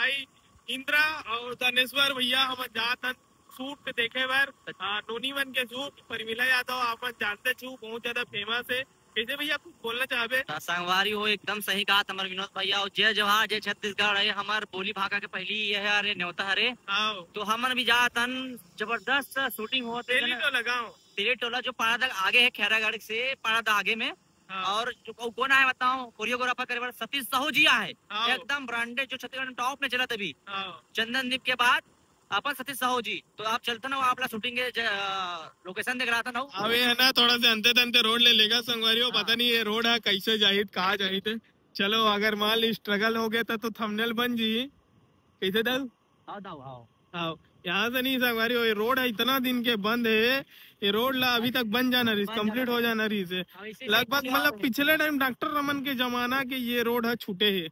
भाई इंद्रा और धनेश्वर भैया हम जात शूट देखे बार नोनी वन के शूट परमिला यादव आप जानते छू बहुत ज्यादा फेमस है। कैसे भैया कुछ बोलना चाहे? संगवारी हो एकदम सही कहा तुम्हारे विनोद भैया। और जय जवाहर जय छत्तीसगढ़ है हमार बोली भाषा के पहली ये है अरे न्योता हरे। तो हमन भी जातन जबरदस्त शूटिंग होते तेरे टोला जो पाड़ा तक आगे है खैरागढ़ से पाड़ा तक आगे में। और जो कौन है बताओ कोरियोग्राफर करे सतीश साहू जी है एकदम ब्रांडेड जो छत्तीसगढ़ में टॉप में चला तभी चंदन दीप के बाद अपन सतीश साहू जी। तो आप चलते ना आप शूटिंग के लोकेशन देख रहा था ना अबे है ना थोड़ा से अंते तंते रोड ले लेगा संगवारी पता नहीं ये रोड है कैसे जाहिद कहाँ जाहिद। चलो अगर मान ली स्ट्रगल हो गया तो थंबनेल बन जी कैसे दल आओ यहाँ से नहीं संगवारी ये रोड है इतना दिन के बंद है। ये रोड ला अभी तक बन जाना रही कंप्लीट हो जाना रही से लगभग मतलब पिछले टाइम डॉक्टर रमन के जमाना के ये रोड है छूटे है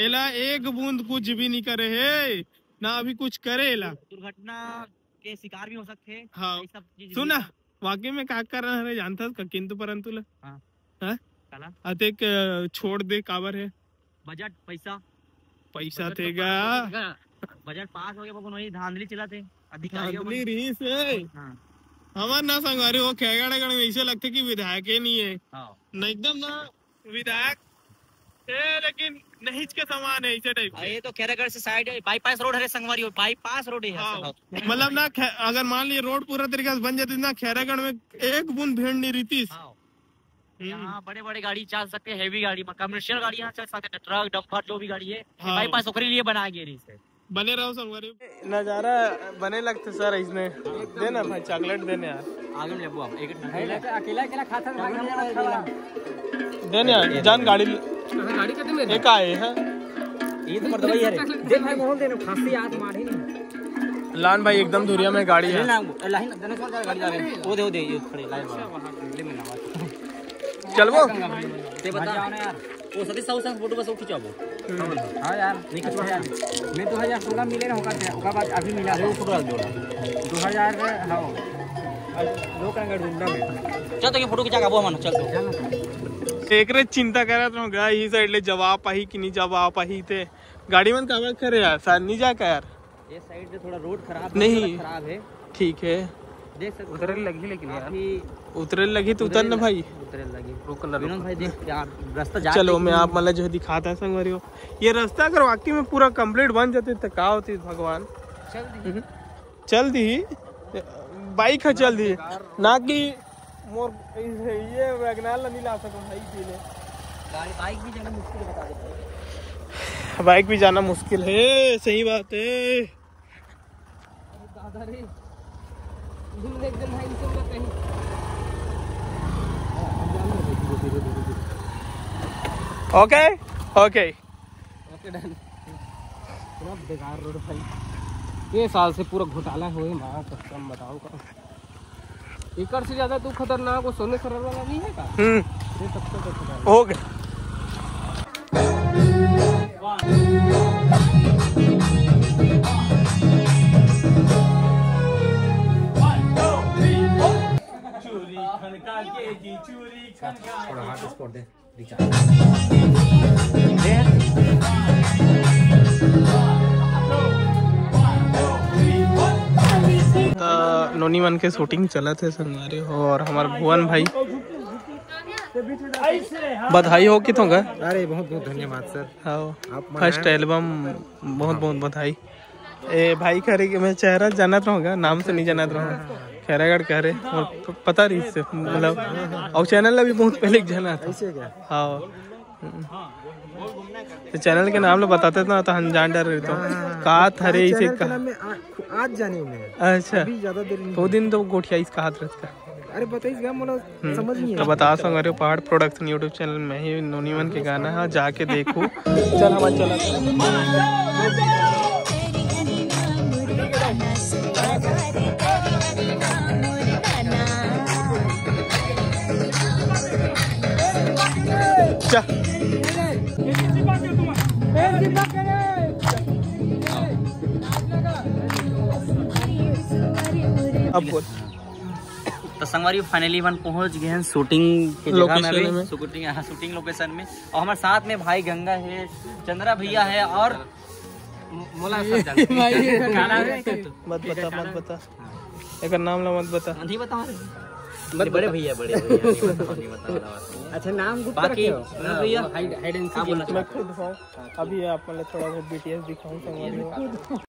एला एक बूंद कुछ भी नहीं करे है ना अभी कुछ करेला दुर्घटना के शिकार भी हो सकते हैं। हाँ सुना वाकई में क्या कर रहा है जानता का किंतु परंतु अतेक छोड़ दे काबर है बजट पैसा थेगा बजट पास हो गया वही धांधली चला थे अधिकारी रीस है हमार ना संगवारी हो खेगड़ में ऐसे लगते कि विधायक ही नहीं है ना एकदम ना विधायक लेकिन नहीं के समान है इसे टाइप। ये तो खैरागढ़ से साइड बाईपास रोड है संगवारी बाईपास रोड है मतलब ना अगर मान लीजिए रोड पूरा तरीके से बन जाती ना खैरागढ़ में एक बूंद भीड़ नहीं रहती। यहाँ बड़े बड़े गाड़ी चल सकते हैं हेवी गाड़ी कमर्शियल गाड़ी यहाँ चल सकते हैं ट्रक डंपर जो भी गाड़ी है बाईपास ओकरे लिए बना गए बने रहो संगवारी नजारा बने लगते सर इसने देना भाई चॉकलेट देने यार आगे ले बुआ अकेला खाता देने यार जान गाड़ी कितने में एक आए हैं ये तो मर्द भाई यार देख भाई मोहन देने फांसी आज मार ही नहीं लान भाई एकदम दूरिया में गाड़ी है लाइन देने कौन गाड़ी जा रहे वो दे ये खड़े लाइन में चल वो ते बता यार वो सतीश साहू संग फोटो बस खिंचाबो हां यार नहीं खिंचवा यार मैं 2016 मिले ना होगा बाद अभी मिला है फोटो डाल दो 2000 हां दो करेंगे ढूंढना में चल तो ये फोटो खिंचा के आबो मन चल तो एक रे चिंता करत रहो ही साइड ले जवाब पाही कि नहीं जवाब पाही ते गाड़ी में काबर करे यार सर नहीं जा का यार ये साइड से थोड़ा रोड खराब है ठीक है देख सकते उतरे लगी लेकिन यार उतरे लगी तो उतर ना भाई उतरे लगी विनोद भाई देख यार रास्ता जा चलो मैं आप मतलब जो दिखाता है संगवारी हो ये रास्ता अगर वाकई में पूरा कंप्लीट बन जाते तो क्या होती भगवान चल दी बाइक है चल दी ना कि मोर ये वैगनार नहीं ला सको भाई पीले बाइक भी जाना मुश्किल बता देते बाइक भी जाना मुश्किल है सही बात है दादा रे एकदम भाई कहीं ओके ओके डन पूरा बेकार रोड भाई ये साल से पूरा घोटाला हुए मां कसम बताओ का एकड़ से ज्यादा तू खतरनाक वो सोने सरल वाला नहीं है का ये सबसे खतरनाक हो गया चोरी खनका के जी चोरी खनका थोड़ा हाथ स्पॉट दे नोनी मन के शूटिंग चला थे संगवारी हो और हमारे भुवन भाई बधाई हो कि तो अरे बहुत बहुत धन्यवाद सर हाँ फर्स्ट एल्बम बहुत बहुत बधाई ए भाई करे कि मैं चेहरा जानत रहूँगा नाम से नहीं जानत रहूँगा खैरागढ़ कह रहे और पता रही इससे मतलब और चैनल भी बहुत पहले जाना था हाँ तो चैनल के नाम लो बताते ना तो हम जान डर रहे तो का थरे इसे आज जाने में अच्छा ज्यादा देर दो दिन तो गोठिया इसका हाथ रख का अरे बताइए मुझे समझ नहीं तो बता सो अरे पहाड़ प्रोडक्शन यूट्यूब चैनल में ही नोनी मन के गाना है जाके देखो चल हमारा चला अब बोल तो संगवारी फाइनली वन पहुंच गए हैं शूटिंग के जगह में शूटिंग लोकेशन में और हमारे साथ में भाई गंगा है चंद्रा भैया है और मोला सब जानते मत बता एक नाम ला मत बता। नहीं बता बड़े भैया नहीं बता। अच्छा नाम बाकी भैया हाइड एंड सीक। अभी आप मतलब थोड़ा बहुत BTS दिखाऊं संगवारी।